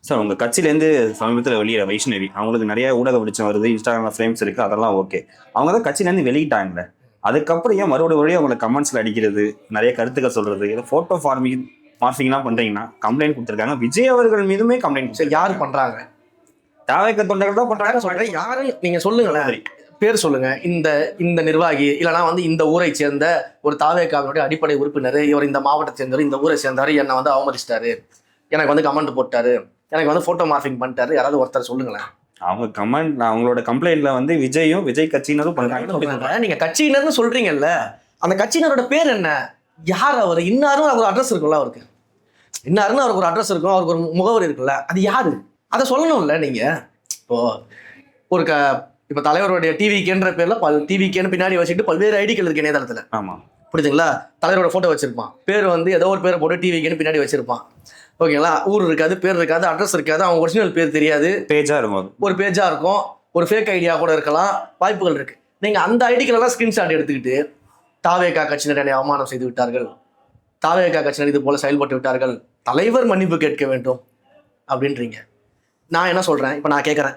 Sir உங்க கட்சியிலேருந்து சமீபத்தில் வெளியிட வைஷ்ணவி அவங்களுக்கு நிறைய ஊடக வெளிச்சம் வருது, இன்ஸ்டாகிராம் ஃப்ரேம்ஸ் இருக்கு, அதெல்லாம் ஓகே. அவங்க தான் கட்சியிலேருந்து வெளியிட்டாங்க. அதுக்கப்புறம் ஏன் மறுபடியும் அவங்களை கமெண்ட்ஸ்ல அடிக்கிறது, நிறைய கருத்துக்கள் சொல்றது, ஏதோ போட்டோ மார்பிங்லாம் பண்றீங்கன்னா கம்ப்ளைண்ட் கொடுத்துருக்காங்க. விஜய் அவர்கள் மீதுமே கம்ப்ளைண்ட். சரி, யாரு பண்றாங்க? தாவேக்க தொண்டர்கள் தான் பண்றாங்க சொல்றேன். யாரு நீங்க சொல்லுங்களேன், பேர் சொல்லுங்க. இந்த இந்த நிர்வாகி இல்லைனா இந்த ஊரை சேர்ந்த ஒரு தாவேக்காவினுடைய அடிப்படை உறுப்பினர், இவர் இந்த மாவட்டத்தை சேர்ந்தவர், இந்த ஊரை சேர்ந்தவர், என்னை அவமதிச்சிட்டாரு, எனக்கு கமெண்ட் போட்டாரு, எனக்கு போட்டோ மார்பிங் பண்ணிட்டாரு, யாராவது ஒருத்தர் சொல்லுங்களேன். அவங்க கமெண்ட், அவங்களோட கம்ப்ளைண்ட்ல விஜயும் விஜய் கட்சியினரும் பண்றாங்க. நீங்க கட்சியினர்னு சொல்றீங்கல்ல, அந்த கட்சியினரோட பேர் என்ன, யார் அவர், இன்னாரும் அவருக்கு அட்ரஸ் இருக்குல்ல, அவருக்கு இன்னாருன்னு அவருக்கு ஒரு அட்ரஸ் இருக்கும், அவருக்கு ஒரு முகவரி இருக்குல்ல, அது யாரு, அதை சொல்லணும்ல. நீங்க இப்போ ஒரு இப்போ தலைவருடைய டிவிக்கேன்ற பேர்ல டிவிக்கேன்னு பின்னாடி வச்சுட்டு பல்வேறு ஐடிகள் இருக்கு இணையதளத்துல. ஆமா, புரியுதுங்களா? தலைவரோட போட்டோ வச்சிருப்பான், பேர் ஏதோ ஒரு பேரை போட்டு டிவிக்கேன்னு பின்னாடி வச்சிருப்பான். ஓகேங்களா? ஊர் இருக்காது, பேர் இருக்காது, அட்ரஸ் இருக்காது, அவங்க ஒரிஜினல் பேர் தெரியாது, பேஜா இருக்கும், ஒரு பேஜா இருக்கும், ஒரு ஃபேக் ஐடியா கூட இருக்கலாம், வாய்ப்புகள் இருக்கு. நீங்க அந்த ஐடிகள் எல்லாம் ஸ்கிரீன்ஷாட் எடுத்துக்கிட்டு தாவேகா கட்சியினர் என்னை அவமானம் செய்து விட்டார்கள், தாவேகா கட்சியினர் இது போல செயல்பட்டு விட்டார்கள், தலைவர் மன்னிப்பு கேட்க வேண்டும் அப்படின்றீங்க. நான் என்ன சொல்றேன், இப்போ நான் கேட்குறேன்,